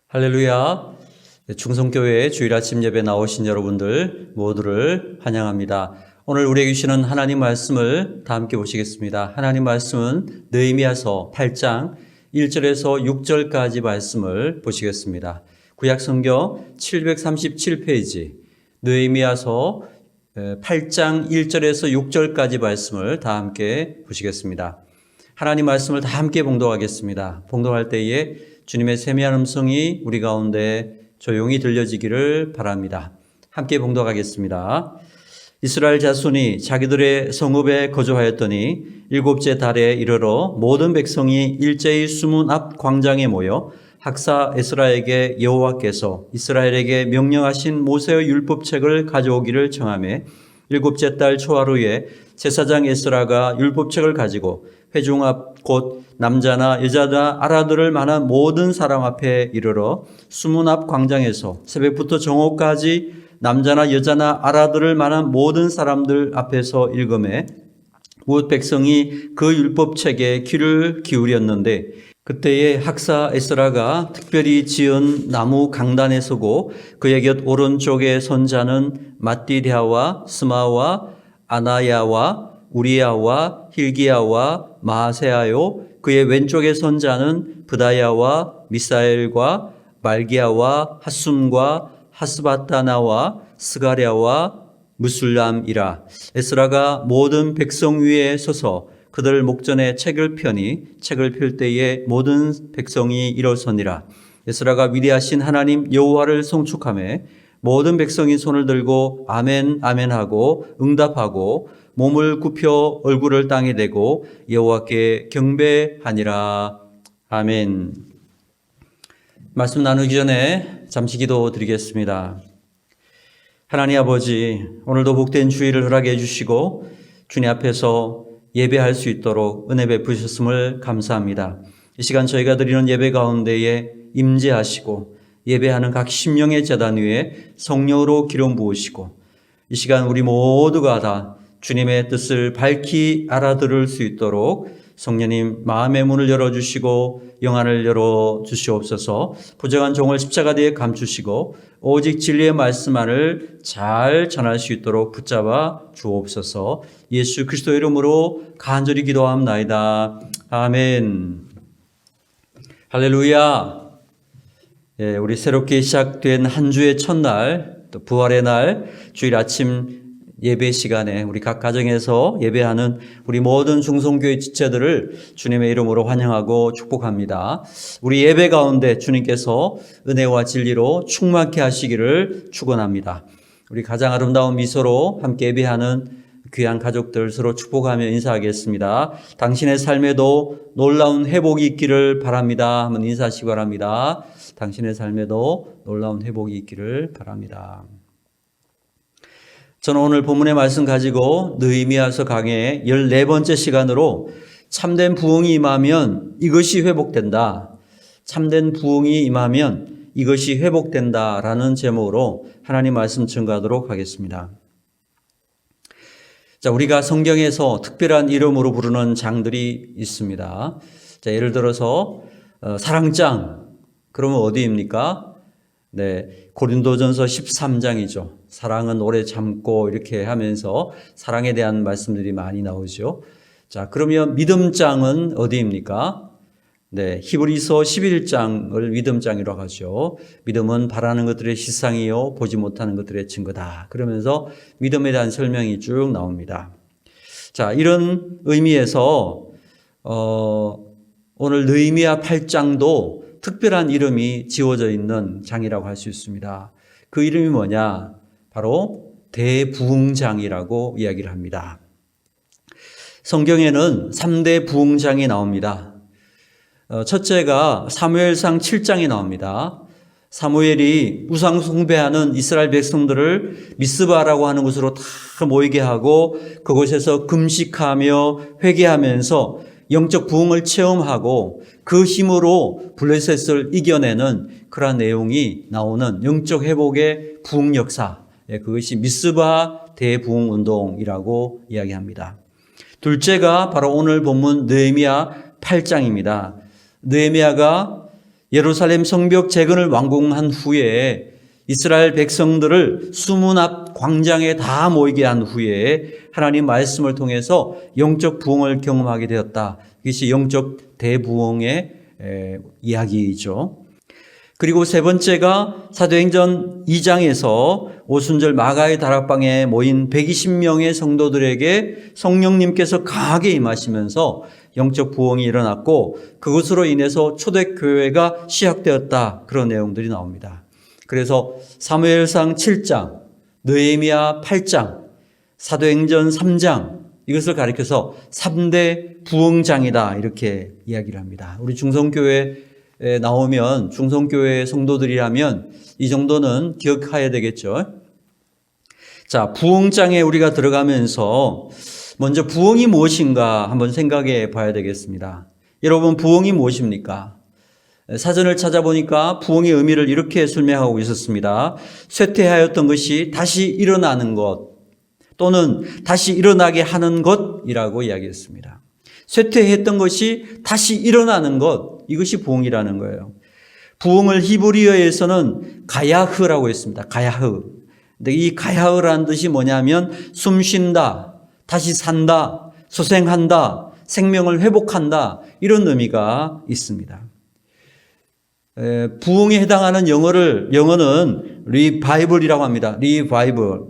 할렐루야. 충성교회 주일 아침 예배 나오신 여러분들 모두를 환영합니다. 오늘 우리에게 주시는 하나님 말씀을 다 함께 보시겠습니다. 하나님 말씀은 느헤미야서 8장 1절에서 6절까지 말씀을 보시겠습니다. 구약 성경 737페이지 느헤미야서 8장 1절에서 6절까지 말씀을 다 함께 보시겠습니다. 하나님 말씀을 다 함께 봉독하겠습니다. 봉독할 때에 주님의 세미한 음성이 우리 가운데 조용히 들려지기를 바랍니다. 함께 봉독하겠습니다. 이스라엘 자손이 자기들의 성읍에 거주하였더니 일곱째 달에 이르러 모든 백성이 일제히 수문 앞 광장에 모여 학사 에스라에게 여호와께서 이스라엘에게 명령하신 모세의 율법책을 가져오기를 청하매 일곱째 달 초하루에 제사장 에스라가 율법책을 가지고 회중 앞 곧 남자나 여자나 알아들을 만한 모든 사람 앞에 이르러 수문 앞 광장에서 새벽부터 정오까지 남자나 여자나 알아들을 만한 모든 사람들 앞에서 읽음에 뭇 백성이 그 율법책에 귀를 기울였는데 그때에 학사 에스라가 특별히 지은 나무 강단에 서고 그의 곁 오른쪽에 선 자는 mattith야와 스마와 아나야와 우리야와 힐기야와 마세야요 그의 왼쪽에 선 자는 브다야와 미사엘과 말기야와 핫숨과 하스바타나와 스가랴와 무술람이라. 에스라가 모든 백성 위에 서서 그들 목전에 책을 펴니 책을 펼 때에 모든 백성이 일어서니라. 에스라가 위대하신 하나님 여호와를 송축하며 모든 백성이 손을 들고 아멘 아멘 하고 응답하고 몸을 굽혀 얼굴을 땅에 대고 여호와께 경배하니라. 아멘. 말씀 나누기 전에 잠시 기도드리겠습니다. 하나님 아버지, 오늘도 복된 주일을 허락해 주시고 주님 앞에서 예배할 수 있도록 은혜 베푸셨음을 감사합니다. 이 시간 저희가 드리는 예배 가운데에 임재하시고 예배하는 각 심령의 제단 위에 성령으로 기름 부으시고 이 시간 우리 모두가 다 주님의 뜻을 밝히 알아들을 수 있도록 성령님 마음의 문을 열어주시고 영안을 열어주시옵소서. 부정한 종을 십자가 뒤에 감추시고 오직 진리의 말씀만을 잘 전할 수 있도록 붙잡아 주옵소서. 예수 그리스도 이름으로 간절히 기도합나이다. 아멘. 할렐루야. 예, 우리 새롭게 시작된 한 주의 첫날, 또 부활의 날, 주일 아침 예배 시간에 우리 각 가정에서 예배하는 우리 모든 중성교회 지체들을 주님의 이름으로 환영하고 축복합니다. 우리 예배 가운데 주님께서 은혜와 진리로 충만케 하시기를 축원합니다. 우리 가장 아름다운 미소로 함께 예배하는 귀한 가족들 서로 축복하며 인사하겠습니다. 당신의 삶에도 놀라운 회복이 있기를 바랍니다. 한번 인사하시기 바랍니다. 당신의 삶에도 놀라운 회복이 있기를 바랍니다. 저는 오늘 본문의 말씀 가지고 느헤미야서 강의 14번째 시간으로 참된 부흥이 임하면 이것이 회복된다. 참된 부흥이 임하면 이것이 회복된다라는 제목으로 하나님 말씀 증거하도록 하겠습니다. 자, 우리가 성경에서 특별한 이름으로 부르는 장들이 있습니다. 자, 예를 들어서 사랑장. 그러면 어디입니까? 네, 고린도전서 13장이죠. 사랑은 오래 참고 이렇게 하면서 사랑에 대한 말씀들이 많이 나오죠. 자, 그러면 믿음장은 어디입니까? 네, 히브리서 11장을 믿음장이라고 하죠. 믿음은 바라는 것들의 실상이요 보지 못하는 것들의 증거다. 그러면서 믿음에 대한 설명이 쭉 나옵니다. 자, 이런 의미에서 오늘 느헤미야 8장도 특별한 이름이 지워져 있는 장이라고 할 수 있습니다. 그 이름이 뭐냐? 바로 대부흥장이라고 이야기를 합니다. 성경에는 3대 부흥장이 나옵니다. 첫째가 사무엘상 7장이 나옵니다. 사무엘이 우상 숭배하는 이스라엘 백성들을 미스바라고 하는 곳으로 다 모이게 하고 그곳에서 금식하며 회개하면서 영적 부흥을 체험하고 그 힘으로 블레셋을 이겨내는 그러한 내용이 나오는 영적 회복의 부흥 역사, 그것이 미스바 대부흥 운동이라고 이야기합니다. 둘째가 바로 오늘 본문 느헤미야 8장입니다. 느헤미야가 예루살렘 성벽 재건을 완공한 후에 이스라엘 백성들을 수문 앞 광장에 다 모이게 한 후에 하나님 말씀을 통해서 영적 부흥을 경험하게 되었다. 이것이 영적 대부흥의 이야기이죠. 그리고 세 번째가 사도행전 2장에서 오순절 마가의 다락방에 모인 120명의 성도들에게 성령님께서 강하게 임하시면서 영적 부흥이 일어났고 그것으로 인해서 초대교회가 시작되었다. 그런 내용들이 나옵니다. 그래서 사무엘상 7장, 느헤미야 8장, 사도행전 3장 이것을 가리켜서 3대 부흥장이다 이렇게 이야기를 합니다. 우리 중성교회에 나오면 중성교회 성도들이라면 이 정도는 기억해야 되겠죠. 자, 부흥장에 우리가 들어가면서 먼저 부흥이 무엇인가 한번 생각해 봐야 되겠습니다. 여러분, 부흥이 무엇입니까? 사전을 찾아보니까 부흥의 의미를 이렇게 설명하고 있었습니다. 쇠퇴하였던 것이 다시 일어나는 것 또는 다시 일어나게 하는 것이라고 이야기했습니다. 쇠퇴했던 것이 다시 일어나는 것, 이것이 부흥이라는 거예요. 부흥을 히브리어에서는 가야흐라고 했습니다. 가야흐. 근데 이 가야흐라는 뜻이 뭐냐면 숨 쉰다, 다시 산다, 소생한다, 생명을 회복한다 이런 의미가 있습니다. 부흥에 해당하는 영어는 리바이벌이라고 합니다. 리바이벌.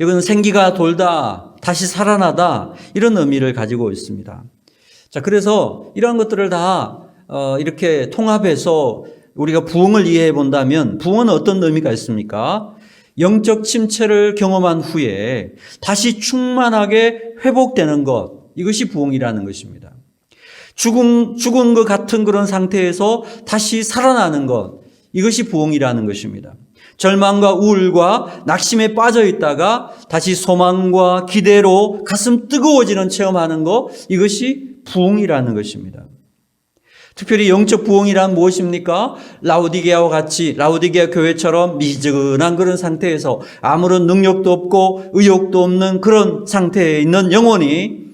이건 생기가 돌다, 다시 살아나다 이런 의미를 가지고 있습니다. 자, 그래서 이러한 것들을 다 이렇게 통합해서 우리가 부흥을 이해해 본다면 부흥은 어떤 의미가 있습니까? 영적 침체를 경험한 후에 다시 충만하게 회복되는 것, 이것이 부흥이라는 것입니다. 죽은 것 같은 그런 상태에서 다시 살아나는 것, 이것이 부흥이라는 것입니다. 절망과 우울과 낙심에 빠져 있다가 다시 소망과 기대로 가슴 뜨거워지는 체험하는 것, 이것이 부흥이라는 것입니다. 특별히 영적 부흥이란 무엇입니까? 라오디게아와 같이 라오디게아 교회처럼 미지근한 그런 상태에서 아무런 능력도 없고 의욕도 없는 그런 상태에 있는 영혼이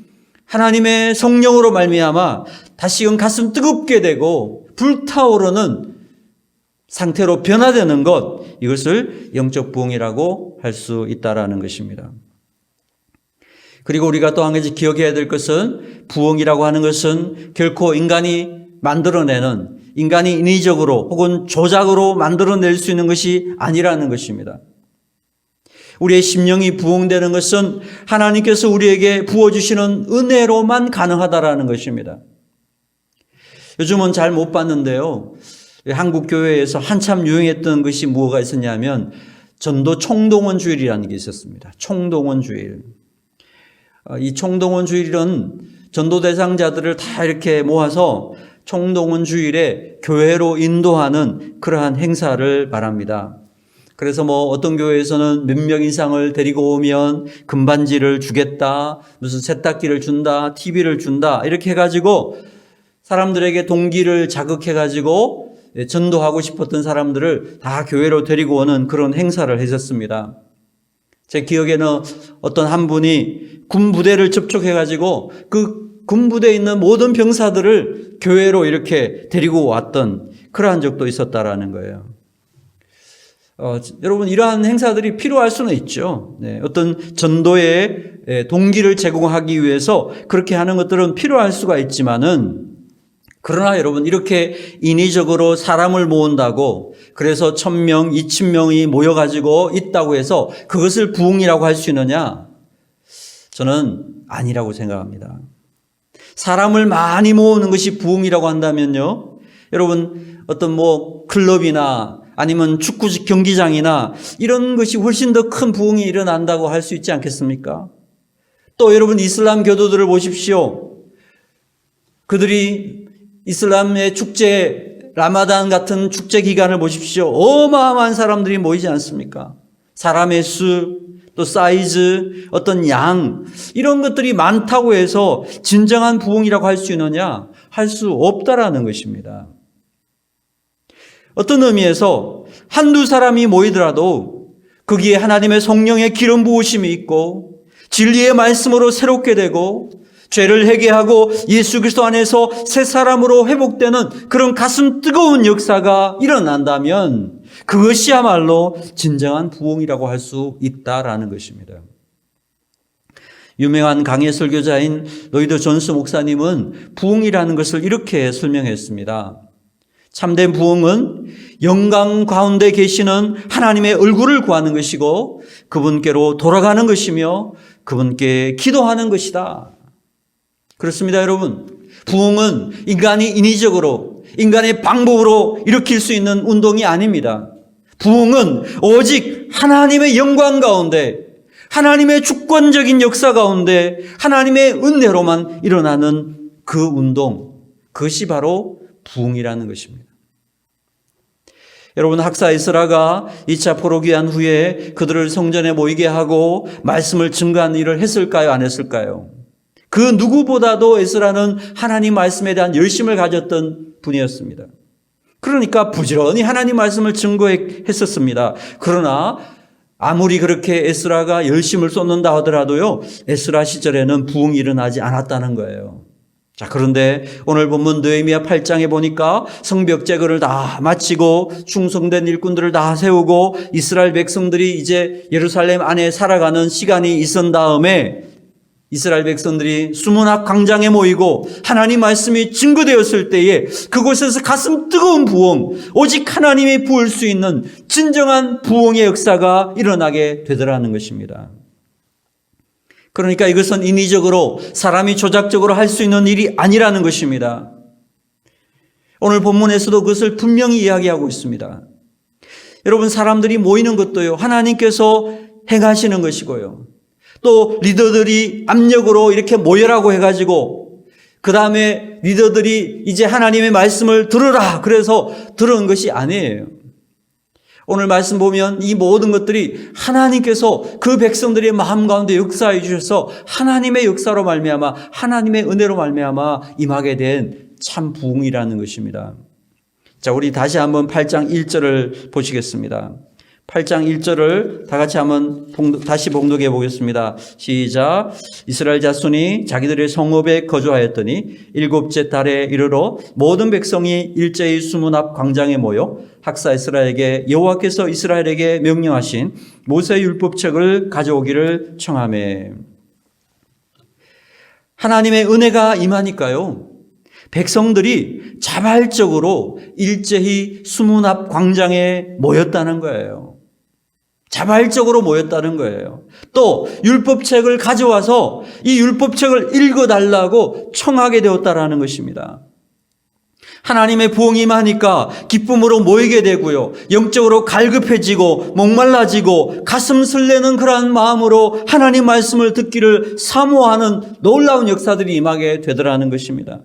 하나님의 성령으로 말미암아 다시금 가슴 뜨겁게 되고 불타오르는 상태로 변화되는 것, 이것을 영적 부흥이라고 할 수 있다라는 것입니다. 그리고 우리가 또 한 가지 기억해야 될 것은 부흥이라고 하는 것은 결코 인간이 만들어내는, 인간이 인위적으로 혹은 조작으로 만들어낼 수 있는 것이 아니라는 것입니다. 우리의 심령이 부흥되는 것은 하나님께서 우리에게 부어주시는 은혜로만 가능하다라는 것입니다. 요즘은 잘 못 봤는데요. 한국 교회에서 한참 유행했던 것이 뭐가 있었냐면 전도 총동원 주일이라는 게 있었습니다. 총동원 주일. 이 총동원 주일은 전도 대상자들을 다 이렇게 모아서 총동원 주일에 교회로 인도하는 그러한 행사를 말합니다. 그래서 어떤 교회에서는 몇 명 이상을 데리고 오면 금반지를 주겠다, 무슨 세탁기를 준다, TV를 준다, 이렇게 해가지고 사람들에게 동기를 자극해가지고 전도하고 싶었던 사람들을 다 교회로 데리고 오는 그런 행사를 했었습니다. 제 기억에는 어떤 한 분이 군부대를 접촉해가지고 그 군부대에 있는 모든 병사들을 교회로 이렇게 데리고 왔던 그러한 적도 있었다라는 거예요. 여러분, 이러한 행사들이 필요할 수는 있죠. 네, 어떤 전도의 동기를 제공하기 위해서 그렇게 하는 것들은 필요할 수가 있지만은, 그러나 여러분, 이렇게 인위적으로 사람을 모은다고 그래서 1000명, 2000명이 모여가지고 있다고 해서 그것을 부흥이라고 할 수 있느냐? 저는 아니라고 생각합니다. 사람을 많이 모으는 것이 부흥이라고 한다면요, 여러분, 어떤 클럽이나 아니면 축구 경기장이나 이런 것이 훨씬 더 큰 부흥이 일어난다고 할 수 있지 않겠습니까? 또 여러분, 이슬람 교도들을 보십시오. 그들이 이슬람의 축제, 라마단 같은 축제 기간을 보십시오. 어마어마한 사람들이 모이지 않습니까? 사람의 수, 또 사이즈, 어떤 양, 이런 것들이 많다고 해서 진정한 부흥이라고 할 수 있느냐? 할 수 없다라는 것입니다. 어떤 의미에서 한두 사람이 모이더라도 거기에 하나님의 성령의 기름 부으심이 있고 진리의 말씀으로 새롭게 되고 죄를 회개하고 예수 그리스도 안에서 새 사람으로 회복되는 그런 가슴 뜨거운 역사가 일어난다면 그것이야말로 진정한 부흥이라고 할 수 있다라는 것입니다. 유명한 강해 설교자인 로이드 존스 목사님은 부흥이라는 것을 이렇게 설명했습니다. 참된 부흥은 영광 가운데 계시는 하나님의 얼굴을 구하는 것이고 그분께로 돌아가는 것이며 그분께 기도하는 것이다. 그렇습니다, 여러분. 부흥은 인간이 인위적으로 인간의 방법으로 일으킬 수 있는 운동이 아닙니다. 부흥은 오직 하나님의 영광 가운데 하나님의 주권적인 역사 가운데 하나님의 은혜로만 일어나는 그 운동, 그것이 바로 부흥이라는 것입니다. 여러분, 학사 에스라가 2차 포로기한 후에 그들을 성전에 모이게 하고 말씀을 증거하는 일을 했을까요? 안 했을까요? 그 누구보다도 에스라는 하나님 말씀에 대한 열심을 가졌던 분이었습니다. 그러니까 부지런히 하나님 말씀을 증거했었습니다. 그러나 아무리 그렇게 에스라가 열심을 쏟는다 하더라도요, 에스라 시절에는 부흥이 일어나지 않았다는 거예요. 자, 그런데 오늘 본문 느헤미야 8장에 보니까 성벽 제거를 다 마치고 충성된 일꾼들을 다 세우고 이스라엘 백성들이 이제 예루살렘 안에 살아가는 시간이 있은 다음에 이스라엘 백성들이 수문학 광장에 모이고 하나님 말씀이 증거되었을 때에 그곳에서 가슴 뜨거운 부흥, 오직 하나님이 부을 수 있는 진정한 부흥의 역사가 일어나게 되더라는 것입니다. 그러니까 이것은 인위적으로 사람이 조작적으로 할 수 있는 일이 아니라는 것입니다. 오늘 본문에서도 그것을 분명히 이야기하고 있습니다. 여러분, 사람들이 모이는 것도요, 하나님께서 행하시는 것이고요. 또 리더들이 압력으로 이렇게 모여라고 해가지고 그 다음에 리더들이 이제 하나님의 말씀을 들으라 그래서 들은 것이 아니에요. 오늘 말씀 보면 이 모든 것들이 하나님께서 그 백성들의 마음 가운데 역사해 주셔서 하나님의 역사로 말미암아 하나님의 은혜로 말미암아 임하게 된 참 부흥이라는 것입니다. 자, 우리 다시 한번 8장 1절을 보시겠습니다. 8장 1절을 다 같이 한번 다시 봉독해 보겠습니다. 시작. 이스라엘 자손이 자기들의 성읍에 거주하였더니 7째 달에 이르러 모든 백성이 일제히 수문 앞 광장에 모여 학사 에스라에게 여호와께서 이스라엘에게 명령하신 모세 율법책을 가져오기를 청하매. 하나님의 은혜가 임하니까요, 백성들이 자발적으로 일제히 수문 앞 광장에 모였다는 거예요. 자발적으로 모였다는 거예요. 또 율법책을 가져와서 이 율법책을 읽어달라고 청하게 되었다라는 것입니다. 하나님의 부흥이 임하니까 기쁨으로 모이게 되고요, 영적으로 갈급해지고 목말라지고 가슴 설레는 그러한 마음으로 하나님 말씀을 듣기를 사모하는 놀라운 역사들이 임하게 되더라는 것입니다.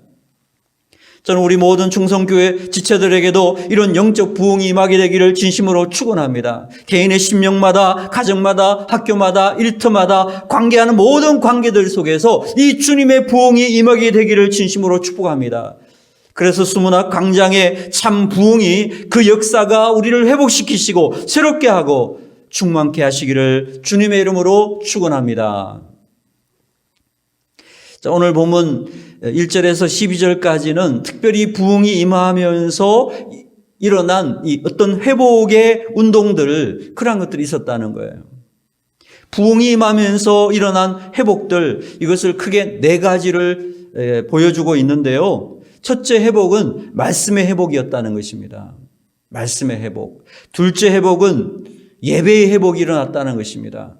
저는 우리 모든 충성교회 지체들에게도 이런 영적 부흥이 임하게 되기를 진심으로 축원합니다. 개인의 심령마다, 가정마다, 학교마다, 일터마다, 관계하는 모든 관계들 속에서 이 주님의 부흥이 임하게 되기를 진심으로 축복합니다. 그래서 수문학 광장의 참 부흥이 그 역사가 우리를 회복시키시고 새롭게 하고 충만케 하시기를 주님의 이름으로 축원합니다. 자, 오늘 본문 1절에서 12절까지는 특별히 부흥이 임하면서 일어난 이 어떤 회복의 운동들, 그런 것들이 있었다는 거예요. 부흥이 임하면서 일어난 회복들, 이것을 크게 4가지를 보여주고 있는데요. 첫째 회복은 말씀의 회복이었다는 것입니다. 말씀의 회복. 둘째 회복은 예배의 회복이 일어났다는 것입니다.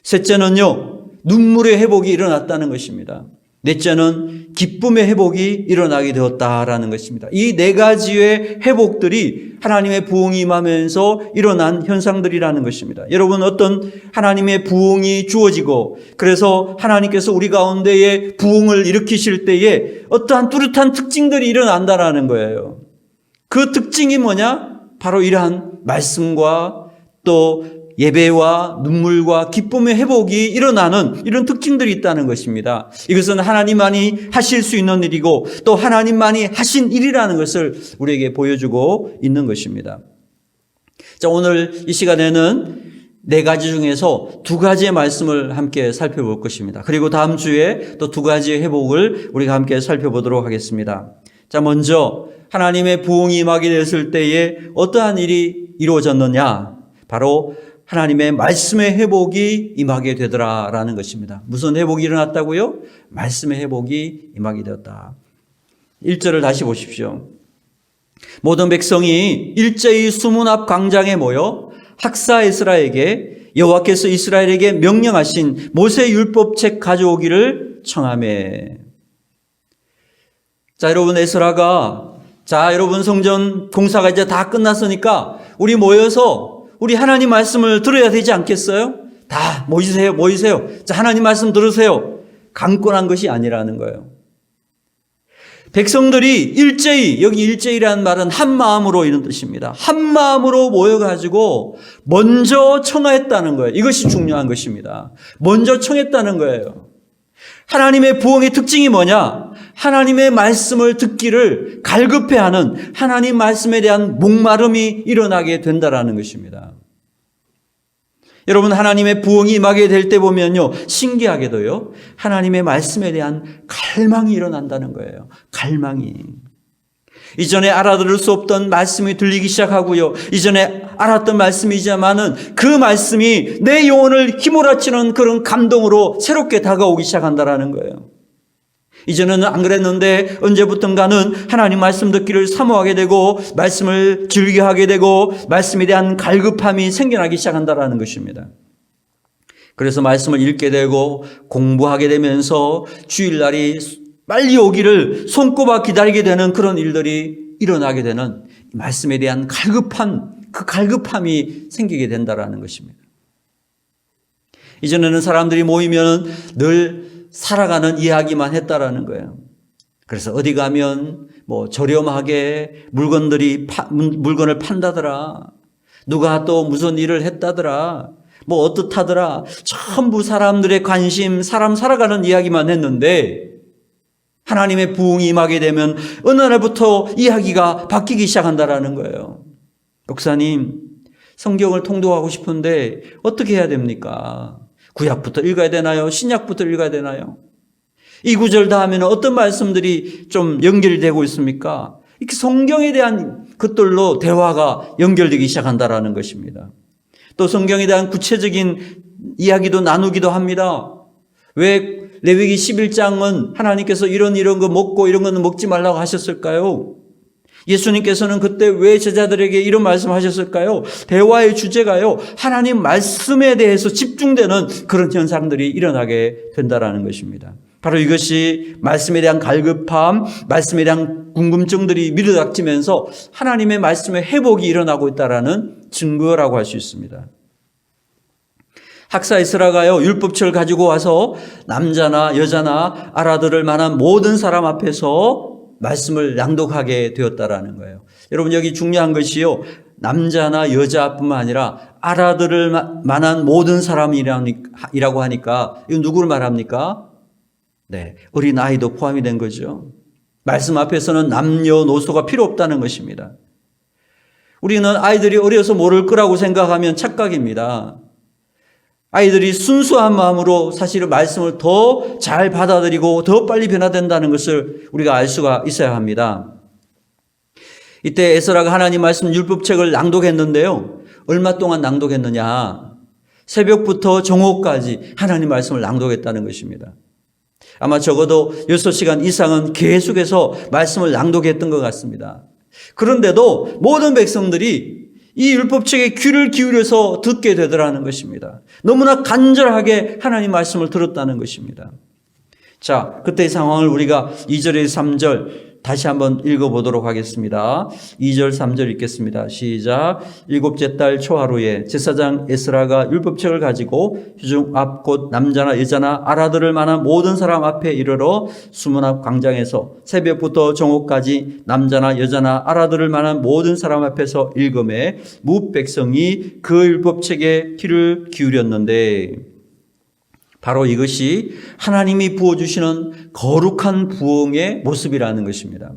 셋째는요, 눈물의 회복이 일어났다는 것입니다. 넷째는 기쁨의 회복이 일어나게 되었다라는 것입니다. 이 4가지의 회복들이 하나님의 부흥이 임하면서 일어난 현상들이라는 것입니다. 여러분, 어떤 하나님의 부흥이 주어지고 그래서 하나님께서 우리 가운데에 부흥을 일으키실 때에 어떠한 뚜렷한 특징들이 일어난다라는 거예요. 그 특징이 뭐냐? 바로 이러한 말씀과 또 예배와 눈물과 기쁨의 회복이 일어나는 이런 특징들이 있다는 것입니다. 이것은 하나님만이 하실 수 있는 일이고 또 하나님만이 하신 일이라는 것을 우리에게 보여주고 있는 것입니다. 자, 오늘 이 시간에는 네 가지 중에서 두 가지의 말씀을 함께 살펴볼 것입니다. 그리고 다음 주에 또 두 가지의 회복을 우리가 함께 살펴보도록 하겠습니다. 자, 먼저 하나님의 부흥이 임하게 됐을 때에 어떠한 일이 이루어졌느냐? 바로 하나님의 말씀의 회복이 임하게 되더라라는 것입니다. 무슨 회복이 일어났다고요? 말씀의 회복이 임하게 되었다. 1절을 다시 보십시오. 모든 백성이 일제히 수문 앞 광장에 모여 학사 에스라에게 여호와께서 이스라엘에게 명령하신 모세 율법책 가져오기를 청하매. 자, 여러분, 에스라가 여러분 성전 공사가 이제 다 끝났으니까 우리 모여서 우리 하나님 말씀을 들어야 되지 않겠어요? 다 모이세요. 자, 하나님 말씀 들으세요. 강권한 것이 아니라는 거예요. 백성들이 일제히, 여기 일제히라는 말은 한 마음으로 이런 뜻입니다. 한 마음으로 모여가지고 먼저 청하했다는 거예요. 이것이 중요한 것입니다. 먼저 청했다는 거예요. 하나님의 부흥의 특징이 뭐냐? 하나님의 말씀을 듣기를 갈급해하는 하나님 말씀에 대한 목마름이 일어나게 된다라는 것입니다. 여러분, 하나님의 부흥이 임하게 될 때 보면요, 신기하게도요, 하나님의 말씀에 대한 갈망이 일어난다는 거예요. 갈망이. 이전에 알아들을 수 없던 말씀이 들리기 시작하고요, 이전에 알았던 말씀이지만은 그 말씀이 내 영혼을 휘몰아치는 그런 감동으로 새롭게 다가오기 시작한다라는 거예요. 이전에는 안 그랬는데 언제부턴가는 하나님 말씀 듣기를 사모하게 되고 말씀을 즐겨하게 되고 말씀에 대한 갈급함이 생겨나기 시작한다라는 것입니다. 그래서 말씀을 읽게 되고 공부하게 되면서 주일날이 빨리 오기를 손꼽아 기다리게 되는 그런 일들이 일어나게 되는 말씀에 대한 갈급함, 그 갈급함이 생기게 된다라는 것입니다. 이전에는 사람들이 모이면 늘 살아가는 이야기만 했다라는 거예요. 그래서 어디 가면 저렴하게 물건을 판다더라. 누가 또 무슨 일을 했다더라. 어떻다더라. 전부 사람들의 관심, 사람 살아가는 이야기만 했는데 하나님의 부흥이 임하게 되면 어느 날부터 이야기가 바뀌기 시작한다라는 거예요. 목사님, 성경을 통독하고 싶은데 어떻게 해야 됩니까? 구약부터 읽어야 되나요? 신약부터 읽어야 되나요? 이 구절 다 하면 어떤 말씀들이 좀 연결이 되고 있습니까? 이렇게 성경에 대한 것들로 대화가 연결되기 시작한다라는 것입니다. 또 성경에 대한 구체적인 이야기도 나누기도 합니다. 왜 레위기 11장은 하나님께서 이런 거 먹고 이런 거는 먹지 말라고 하셨을까요? 예수님께서는 그때 왜 제자들에게 이런 말씀하셨을까요? 대화의 주제가요, 하나님 말씀에 대해서 집중되는 그런 현상들이 일어나게 된다라는 것입니다. 바로 이것이 말씀에 대한 갈급함, 말씀에 대한 궁금증들이 밀어닥치면서 하나님의 말씀의 회복이 일어나고 있다라는 증거라고 할 수 있습니다. 학사 에스라가요, 율법책을 가지고 와서 남자나 여자나 알아들을 만한 모든 사람 앞에서 말씀을 낭독하게 되었다라는 거예요. 여러분, 여기 중요한 것이요, 남자나 여자뿐만 아니라 알아들을 만한 모든 사람이라고 하니까 이건 누구를 말합니까? 네, 어린 아이도 포함이 된 거죠. 말씀 앞에서는 남녀노소가 필요 없다는 것입니다. 우리는 아이들이 어려서 모를 거라고 생각하면 착각입니다. 아이들이 순수한 마음으로 사실은 말씀을 더 잘 받아들이고 더 빨리 변화된다는 것을 우리가 알 수가 있어야 합니다. 이때 에스라가 하나님 말씀 율법책을 낭독했는데요. 얼마 동안 낭독했느냐? 새벽부터 정오까지 하나님 말씀을 낭독했다는 것입니다. 아마 적어도 6시간 이상은 계속해서 말씀을 낭독했던 것 같습니다. 그런데도 모든 백성들이 이 율법책에 귀를 기울여서 듣게 되더라는 것입니다. 너무나 간절하게 하나님 말씀을 들었다는 것입니다. 자, 그때의 상황을 우리가 2절에서 3절 다시 한번 읽어보도록 하겠습니다. 2절 3절 읽겠습니다. 시작. 일곱째 달 초하루에 제사장 에스라가 율법책을 가지고 휴중 앞 곧 남자나 여자나 알아들을 만한 모든 사람 앞에 이르러 수문 앞 광장에서 새벽부터 정오까지 남자나 여자나 알아들을 만한 모든 사람 앞에서 읽음에 뭇 백성이 그 율법책에 귀를 기울였는데, 바로 이것이 하나님이 부어주시는 거룩한 부흥의 모습이라는 것입니다.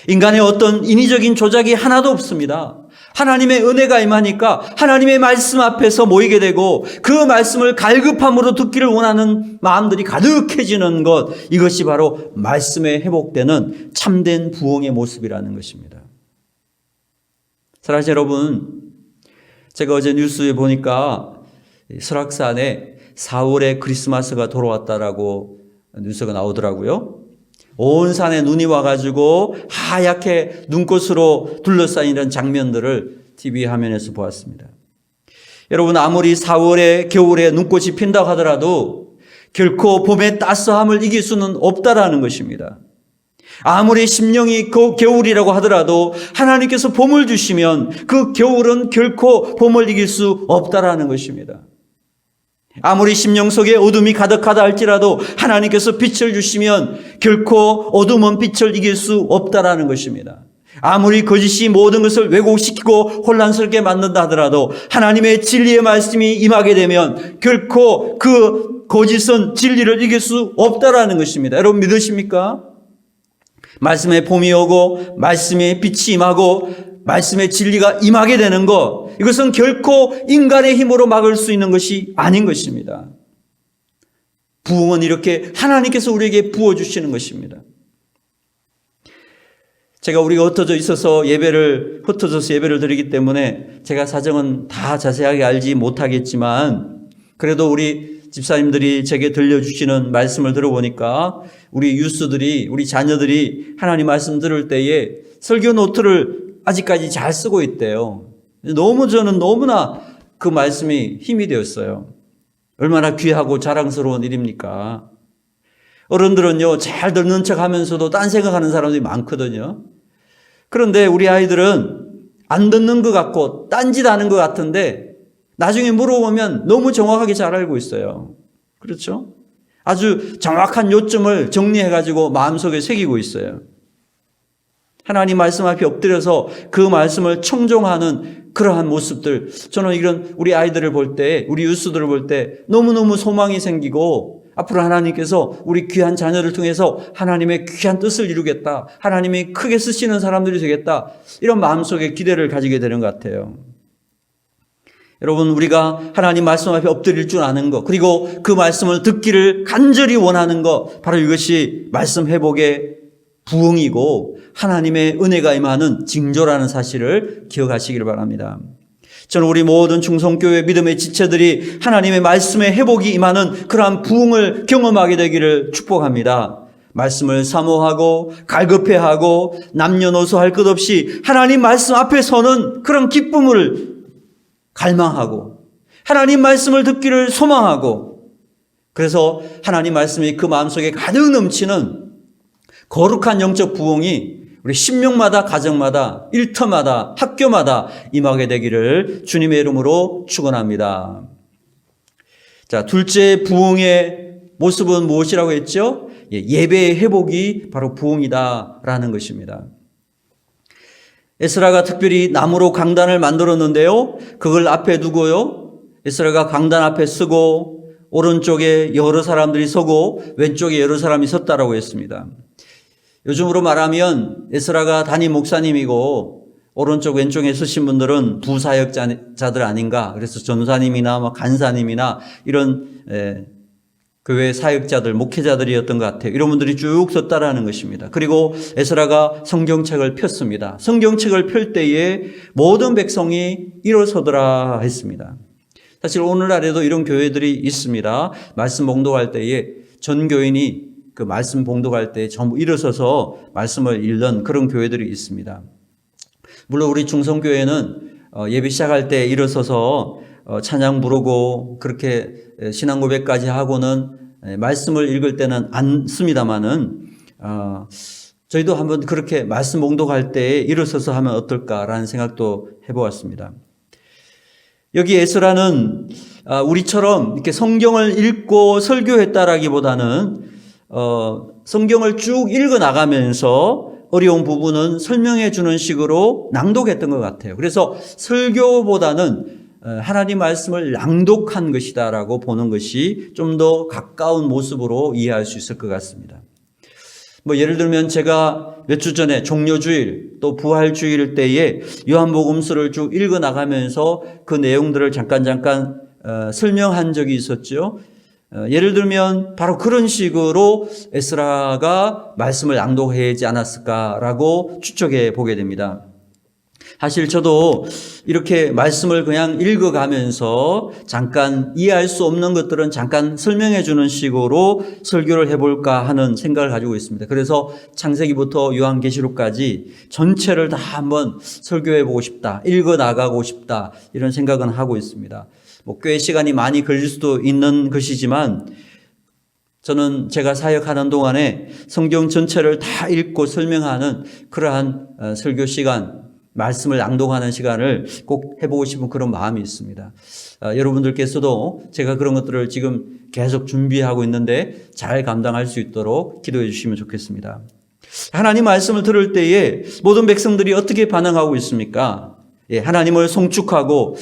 인간의 어떤 인위적인 조작이 하나도 없습니다. 하나님의 은혜가 임하니까 하나님의 말씀 앞에서 모이게 되고 그 말씀을 갈급함으로 듣기를 원하는 마음들이 가득해지는 것, 이것이 바로 말씀에 회복되는 참된 부흥의 모습이라는 것입니다. 사랑하는 여러분, 제가 어제 뉴스에 보니까 설악산에 4월에 크리스마스가 돌아왔다라고 뉴스가 나오더라고요. 온 산에 눈이 와가지고 하얗게 눈꽃으로 둘러싸인 이런 장면들을 TV 화면에서 보았습니다. 여러분, 아무리 4월에 겨울에 눈꽃이 핀다고 하더라도 결코 봄의 따스함을 이길 수는 없다라는 것입니다. 아무리 심령이 겨울이라고 하더라도 하나님께서 봄을 주시면 그 겨울은 결코 봄을 이길 수 없다라는 것입니다. 아무리 심령 속에 어둠이 가득하다 할지라도 하나님께서 빛을 주시면 결코 어둠은 빛을 이길 수 없다라는 것입니다. 아무리 거짓이 모든 것을 왜곡시키고 혼란스럽게 만든다 하더라도 하나님의 진리의 말씀이 임하게 되면 결코 그 거짓은 진리를 이길 수 없다라는 것입니다. 여러분 믿으십니까? 말씀의 봄이 오고 말씀의 빛이 임하고 말씀의 진리가 임하게 되는 것, 이것은 결코 인간의 힘으로 막을 수 있는 것이 아닌 것입니다. 부흥은 이렇게 하나님께서 우리에게 부어주시는 것입니다. 제가 우리가 흩어져서 예배를 드리기 때문에 제가 사정은 다 자세하게 알지 못하겠지만 그래도 우리 집사님들이 제게 들려주시는 말씀을 들어보니까 우리 유스들이, 우리 자녀들이 하나님 말씀 들을 때에 설교 노트를 아직까지 잘 쓰고 있대요. 저는 너무나 그 말씀이 힘이 되었어요. 얼마나 귀하고 자랑스러운 일입니까? 어른들은요, 잘 듣는 척 하면서도 딴 생각하는 사람들이 많거든요. 그런데 우리 아이들은 안 듣는 것 같고 딴짓 하는 것 같은데 나중에 물어보면 너무 정확하게 잘 알고 있어요. 그렇죠? 아주 정확한 요점을 정리해가지고 마음속에 새기고 있어요. 하나님 말씀 앞에 엎드려서 그 말씀을 청종하는 그러한 모습들, 저는 이런 우리 아이들을 볼 때, 우리 유스들을 볼 때 너무너무 소망이 생기고 앞으로 하나님께서 우리 귀한 자녀를 통해서 하나님의 귀한 뜻을 이루겠다, 하나님이 크게 쓰시는 사람들이 되겠다, 이런 마음속에 기대를 가지게 되는 것 같아요. 여러분, 우리가 하나님 말씀 앞에 엎드릴 줄 아는 것, 그리고 그 말씀을 듣기를 간절히 원하는 것, 바로 이것이 말씀 회복의 부흥이고 하나님의 은혜가 임하는 징조라는 사실을 기억하시기를 바랍니다. 저는 우리 모든 충성교회 믿음의 지체들이 하나님의 말씀의 회복이 임하는 그러한 부흥을 경험하게 되기를 축복합니다. 말씀을 사모하고 갈급해하고 남녀노소 할 것 없이 하나님 말씀 앞에 서는 그런 기쁨을 갈망하고 하나님 말씀을 듣기를 소망하고, 그래서 하나님 말씀이 그 마음속에 가득 넘치는 거룩한 영적 부흥이 우리 신명마다, 가정마다, 일터마다, 학교마다 임하게 되기를 주님의 이름으로 축원합니다. 자, 둘째 부흥의 모습은 무엇이라고 했죠? 예배의 회복이 바로 부흥이다라는 것입니다. 에스라가 특별히 나무로 강단을 만들었는데요, 그걸 앞에 두고요, 에스라가 강단 앞에 서고 오른쪽에 여러 사람들이 서고 왼쪽에 여러 사람이 섰다라고 했습니다. 요즘으로 말하면 에스라가 담임 목사님이고 오른쪽 왼쪽에 서신 분들은 부사역자들 아닌가. 그래서 전사님이나 간사님이나 이런 교회 사역자들, 목회자들이었던 것 같아요. 이런 분들이 쭉 섰다라는 것입니다. 그리고 에스라가 성경책을 폈습니다. 성경책을 펼 때에 모든 백성이 일어서더라 했습니다. 사실 오늘날에도 이런 교회들이 있습니다. 말씀 봉독할 때에 전 교인이 그 말씀 봉독할 때 전부 일어서서 말씀을 읽는 그런 교회들이 있습니다. 물론 우리 중성교회는 예배 시작할 때 일어서서 찬양 부르고 그렇게 신앙 고백까지 하고는 말씀을 읽을 때는 않습니다만은 저희도 한번 그렇게 말씀 봉독할 때 일어서서 하면 어떨까라는 생각도 해보았습니다. 여기 에스라는 우리처럼 이렇게 성경을 읽고 설교했다라기보다는 성경을 쭉 읽어 나가면서 어려운 부분은 설명해 주는 식으로 낭독했던 것 같아요. 그래서 설교보다는 하나님 말씀을 낭독한 것이다라고 보는 것이 좀 더 가까운 모습으로 이해할 수 있을 것 같습니다. 뭐 예를 들면 제가 몇 주 전에 종료주일 또 부활주일 때에 요한복음서를 쭉 읽어 나가면서 그 내용들을 잠깐 설명한 적이 있었죠. 예를 들면 바로 그런 식으로 에스라가 말씀을 낭독하지 않았을까라고 추측해 보게 됩니다. 사실 저도 이렇게 말씀을 그냥 읽어가면서 잠깐 이해할 수 없는 것들은 잠깐 설명해 주는 식으로 설교를 해볼까 하는 생각을 가지고 있습니다. 그래서 창세기부터 요한계시록까지 전체를 다 한번 설교해 보고 싶다, 읽어 나가고 싶다 이런 생각은 하고 있습니다. 뭐 꽤 시간이 많이 걸릴 수도 있는 것이지만 저는 제가 사역하는 동안에 성경 전체를 다 읽고 설명하는 그러한 설교 시간, 말씀을 낭독하는 시간을 꼭 해보고 싶은 그런 마음이 있습니다. 여러분들께서도 제가 그런 것들을 지금 계속 준비하고 있는데 잘 감당할 수 있도록 기도해 주시면 좋겠습니다. 하나님 말씀을 들을 때에 모든 백성들이 어떻게 반응하고 있습니까? 하나님을 송축하고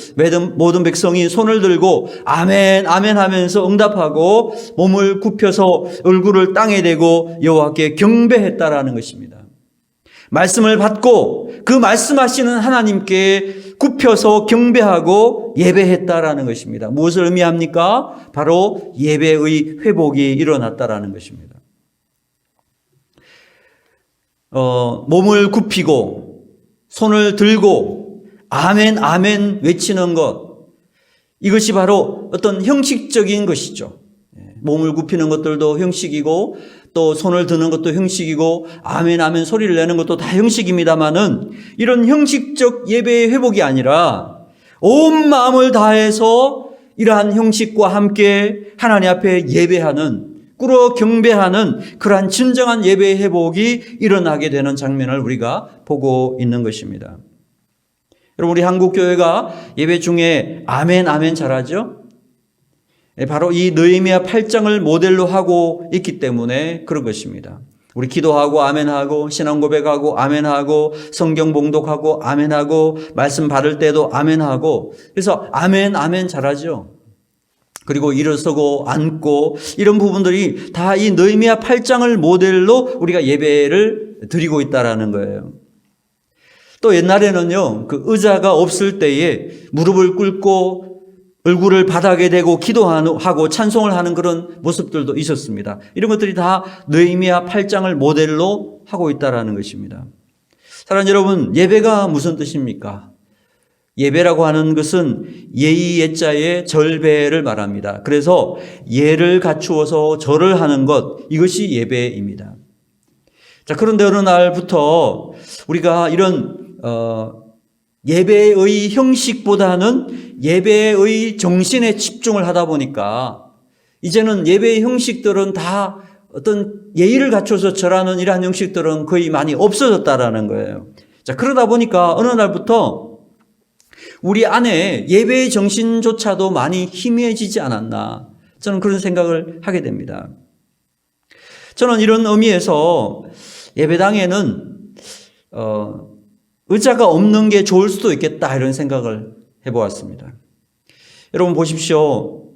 모든 백성이 손을 들고 아멘 아멘 하면서 응답하고 몸을 굽혀서 얼굴을 땅에 대고 여호와께 경배했다라는 것입니다. 말씀을 받고 그 말씀하시는 하나님께 굽혀서 경배하고 예배했다라는 것입니다. 무엇을 의미합니까? 바로 예배의 회복이 일어났다라는 것입니다. 몸을 굽히고 손을 들고 아멘 아멘 외치는 것, 이것이 바로 어떤 형식적인 것이죠. 몸을 굽히는 것들도 형식이고 또 손을 드는 것도 형식이고 아멘 아멘 소리를 내는 것도 다 형식입니다마는 이런 형식적 예배의 회복이 아니라 온 마음을 다해서 이러한 형식과 함께 하나님 앞에 예배하는, 꿇어 경배하는 그러한 진정한 예배의 회복이 일어나게 되는 장면을 우리가 보고 있는 것입니다. 여러분, 우리 한국교회가 예배 중에 아멘 아멘 잘하죠? 바로 이 느헤미야 8장을 모델로 하고 있기 때문에 그런 것입니다. 우리 기도하고 아멘하고 신앙 고백하고 아멘하고 성경 봉독하고 아멘하고 말씀 받을 때도 아멘하고, 그래서 아멘 아멘 잘하죠. 그리고 일어서고 앉고 이런 부분들이 다 이 느헤미야 8장을 모델로 우리가 예배를 드리고 있다라는 거예요. 또 옛날에는요, 그 의자가 없을 때에 무릎을 꿇고 얼굴을 바닥에 대고 기도하고 찬송을 하는 그런 모습들도 있었습니다. 이런 것들이 다 느헤미야 8장을 모델로 하고 있다라는 것입니다. 사랑하는 여러분, 예배가 무슨 뜻입니까? 예배라고 하는 것은 예의 예자의 절배를 말합니다. 그래서 예를 갖추어서 절을 하는 것, 이것이 예배입니다. 자, 그런데 어느 날부터 우리가 이런 예배의 형식보다는 예배의 정신에 집중을 하다 보니까 이제는 예배의 형식들은 다 어떤 예의를 갖춰서 절하는 이러한 형식들은 거의 많이 없어졌다라는 거예요. 자, 그러다 보니까 어느 날부터 우리 안에 예배의 정신조차도 많이 희미해지지 않았나, 저는 그런 생각을 하게 됩니다. 저는 이런 의미에서 예배당에는 의자가 없는 게 좋을 수도 있겠다, 이런 생각을 해보았습니다. 여러분 보십시오.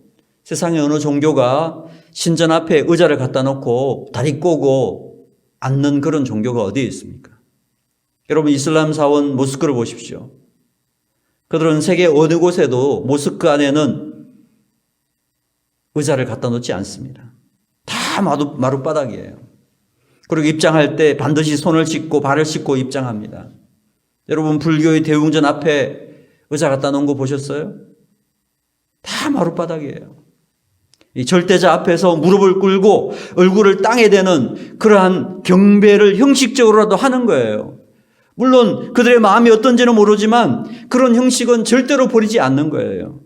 세상의 어느 종교가 신전 앞에 의자를 갖다 놓고 다리 꼬고 앉는 그런 종교가 어디에 있습니까? 여러분 이슬람 사원 모스크를 보십시오. 그들은 세계 어느 곳에도 모스크 안에는 의자를 갖다 놓지 않습니다. 다 마룻바닥이에요. 그리고 입장할 때 반드시 손을 씻고 발을 씻고 입장합니다. 여러분 불교의 대웅전 앞에 의자 갖다 놓은 거 보셨어요? 다 마룻바닥이에요. 이 절대자 앞에서 무릎을 꿇고 얼굴을 땅에 대는 그러한 경배를 형식적으로라도 하는 거예요. 물론 그들의 마음이 어떤지는 모르지만 그런 형식은 절대로 버리지 않는 거예요.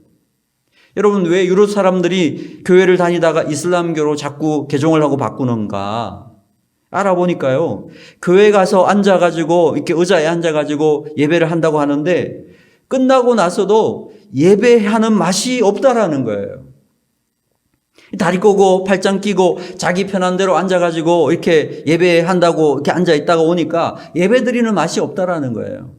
여러분 왜 유럽 사람들이 교회를 다니다가 이슬람교로 자꾸 개종을 하고 바꾸는가? 알아보니까요, 교회 가서 앉아가지고 이렇게 의자에 앉아가지고 예배를 한다고 하는데 끝나고 나서도 예배하는 맛이 없다라는 거예요. 다리 꼬고 팔짱 끼고 자기 편한 대로 앉아가지고 이렇게 예배한다고 이렇게 앉아있다가 오니까 예배 드리는 맛이 없다라는 거예요.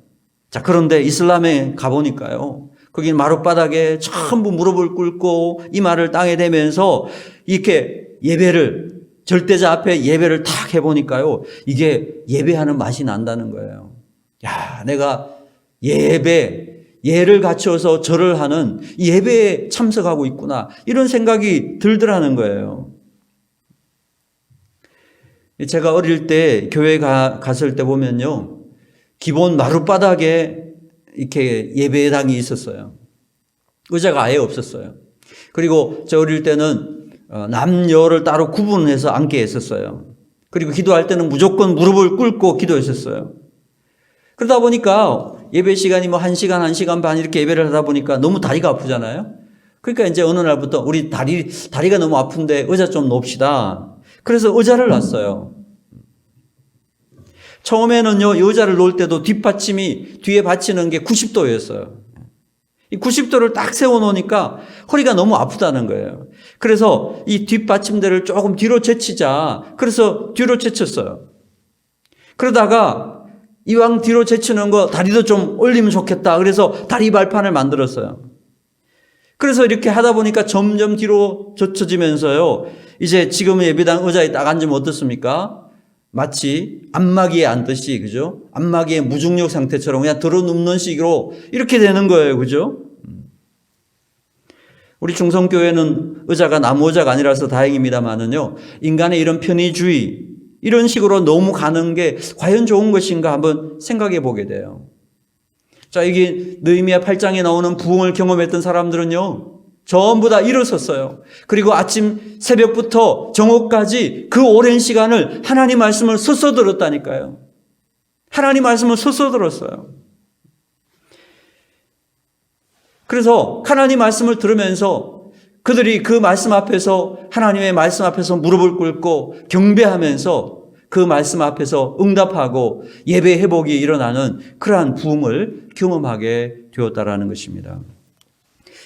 자, 그런데 이슬람에 가보니까요, 거기 마룻바닥에 전부 무릎을 꿇고 이마를 땅에 대면서 이렇게 예배를 절대자 앞에 예배를 탁 해보니까요, 이게 예배하는 맛이 난다는 거예요. 야, 내가 예를 갖춰서 절을 하는 이 예배에 참석하고 있구나, 이런 생각이 들더라는 거예요. 제가 어릴 때 교회 갔을 때 보면요, 기본 마룻바닥에 이렇게 예배당이 있었어요. 의자가 아예 없었어요. 그리고 저 어릴 때는 남녀를 따로 구분해서 앉게 했었어요. 그리고 기도할 때는 무조건 무릎을 꿇고 기도했었어요. 그러다 보니까 예배 시간이 뭐 1시간, 1시간 반 이렇게 예배를 하다 보니까 너무 다리가 아프잖아요. 그러니까 이제 어느 날부터 우리 다리가 너무 아픈데 의자 좀 놓읍시다. 그래서 의자를 놨어요. 처음에는요, 의자를 놓을 때도 뒷받침이, 뒤에 받치는 게 90도였어요. 이 90도를 딱 세워놓으니까 허리가 너무 아프다는 거예요. 그래서 이 뒷받침대를 조금 뒤로 제치자. 그래서 뒤로 제쳤어요. 그러다가 이왕 뒤로 제치는 거 다리도 좀 올리면 좋겠다. 그래서 다리 발판을 만들었어요. 그래서 이렇게 하다 보니까 점점 뒤로 젖혀지면서요, 이제 지금 예배당 의자에 딱 앉으면 어떻습니까? 마치 안마기에 앉듯이, 그죠? 안마기의 무중력 상태처럼 그냥 들어 눕는 식으로 이렇게 되는 거예요. 그죠? 우리 충성교회는 의자가 나무 의자가 아니라서 다행입니다만은요, 인간의 이런 편의주의, 이런 식으로 너무 가는 게 과연 좋은 것인가 한번 생각해 보게 돼요. 자, 이게 느헤미야 8장에 나오는 부흥을 경험했던 사람들은요, 전부 다 일어섰어요. 그리고 아침 새벽부터 정오까지 그 오랜 시간을 하나님 말씀을 서서 들었다니까요. 하나님 말씀을 서서 들었어요. 그래서 하나님 말씀을 들으면서 그들이 그 말씀 앞에서, 하나님의 말씀 앞에서 무릎을 꿇고 경배하면서 그 말씀 앞에서 응답하고 예배 회복이 일어나는 그러한 부흥을 경험하게 되었다라는 것입니다.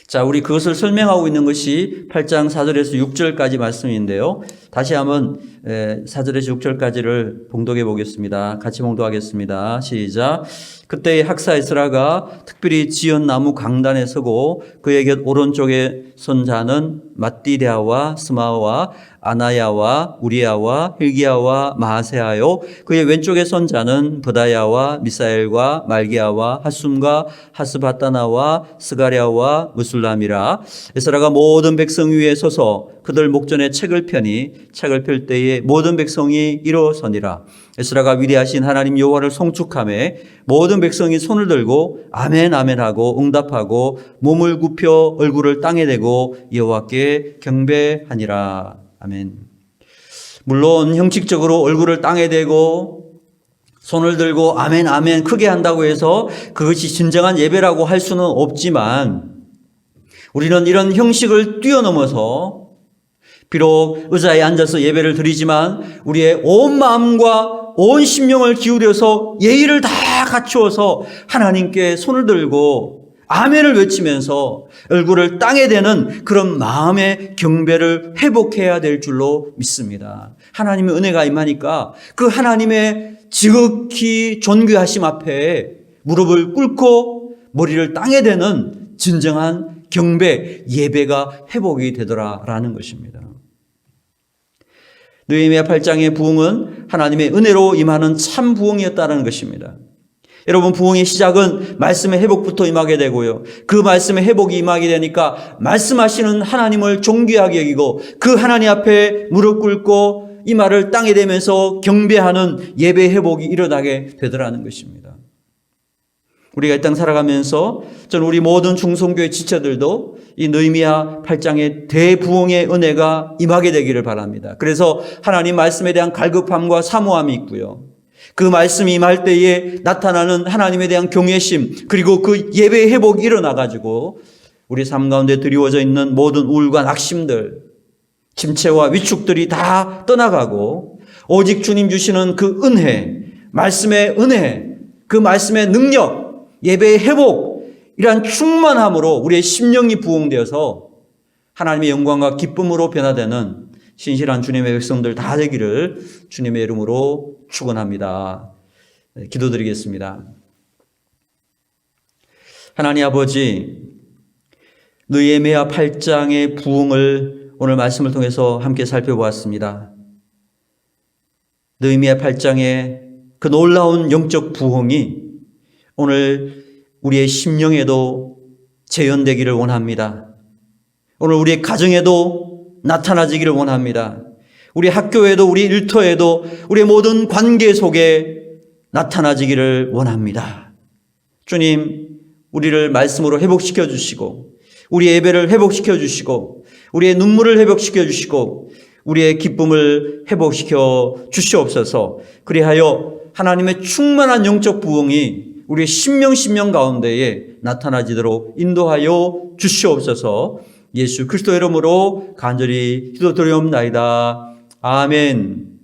자, 우리 그것을 설명하고 있는 것이 8장 4절에서 6절까지 말씀인데요. 다시 한번 4절에서 6절까지를 봉독해 보겠습니다. 같이 봉독하겠습니다. 시작. 그때 학사 에스라가 특별히 지은 나무 강단에 서고 그의 곁 오른쪽에 선 자는 맏디랴와 스마와 아나야와 우리야와 힐기야와 마하세하요, 그의 왼쪽에 선 자는 브다야와 미사엘과 말기야와 하숨과 하스바따나와 스가랴와 무술람이라. 에스라가 모든 백성 위에 서서 그들 목전에 책을 펴니 책을 펼 때에 모든 백성이 일어서니라. 에스라가 위대하신 하나님 여호와를 송축하며 모든 백성이 손을 들고 아멘 아멘 하고 응답하고 몸을 굽혀 얼굴을 땅에 대고 여호와께 경배하니라. 아멘. 물론 형식적으로 얼굴을 땅에 대고 손을 들고 아멘 아멘 크게 한다고 해서 그것이 진정한 예배라고 할 수는 없지만, 우리는 이런 형식을 뛰어넘어서 비록 의자에 앉아서 예배를 드리지만 우리의 온 마음과 온 심령을 기울여서 예의를 다 갖추어서 하나님께 손을 들고 아멘을 외치면서 얼굴을 땅에 대는 그런 마음의 경배를 회복해야 될 줄로 믿습니다. 하나님의 은혜가 임하니까 그 하나님의 지극히 존귀하심 앞에 무릎을 꿇고 머리를 땅에 대는 진정한 경배, 예배가 회복이 되더라라는 것입니다. 느헤미야 8장의 부흥은 하나님의 은혜로 임하는 참 부흥이었다는 것입니다. 여러분, 부흥의 시작은 말씀의 회복부터 임하게 되고요, 그 말씀의 회복이 임하게 되니까 말씀하시는 하나님을 존귀하게 여기고 그 하나님 앞에 무릎 꿇고 이 말을 땅에 대면서 경배하는 예배 회복이 일어나게 되더라는 것입니다. 우리가 이 땅 살아가면서 저는 우리 모든 중성교회 지체들도 이 느헤미야 8장의 대부흥의 은혜가 임하게 되기를 바랍니다. 그래서 하나님 말씀에 대한 갈급함과 사모함이 있고요, 그 말씀이 임할 때에 나타나는 하나님에 대한 경외심, 그리고 그 예배의 회복이 일어나가지고 우리 삶 가운데 드리워져 있는 모든 우울과 낙심들, 침체와 위축들이 다 떠나가고 오직 주님 주시는 그 은혜, 말씀의 은혜, 그 말씀의 능력, 예배의 회복, 이러한 충만함으로 우리의 심령이 부흥되어서 하나님의 영광과 기쁨으로 변화되는 신실한 주님의 백성들 다 되기를 주님의 이름으로 축원합니다. 기도드리겠습니다. 하나님 아버지, 느헤미야 8장의 부흥을 오늘 말씀을 통해서 함께 살펴보았습니다. 느헤미야 8장의 그 놀라운 영적 부흥이 오늘 우리의 심령에도 재현되기를 원합니다. 오늘 우리의 가정에도 나타나지기를 원합니다. 우리 학교에도, 우리 일터에도, 우리의 모든 관계 속에 나타나지기를 원합니다. 주님, 우리를 말씀으로 회복시켜 주시고, 우리의 예배를 회복시켜 주시고, 우리의 눈물을 회복시켜 주시고, 우리의 기쁨을 회복시켜 주시옵소서. 그리하여 하나님의 충만한 영적 부흥이 우리의 심령 가운데에 나타나지도록 인도하여 주시옵소서. 예수 그리스도의 이름으로 간절히 기도드리옵나이다. 아멘.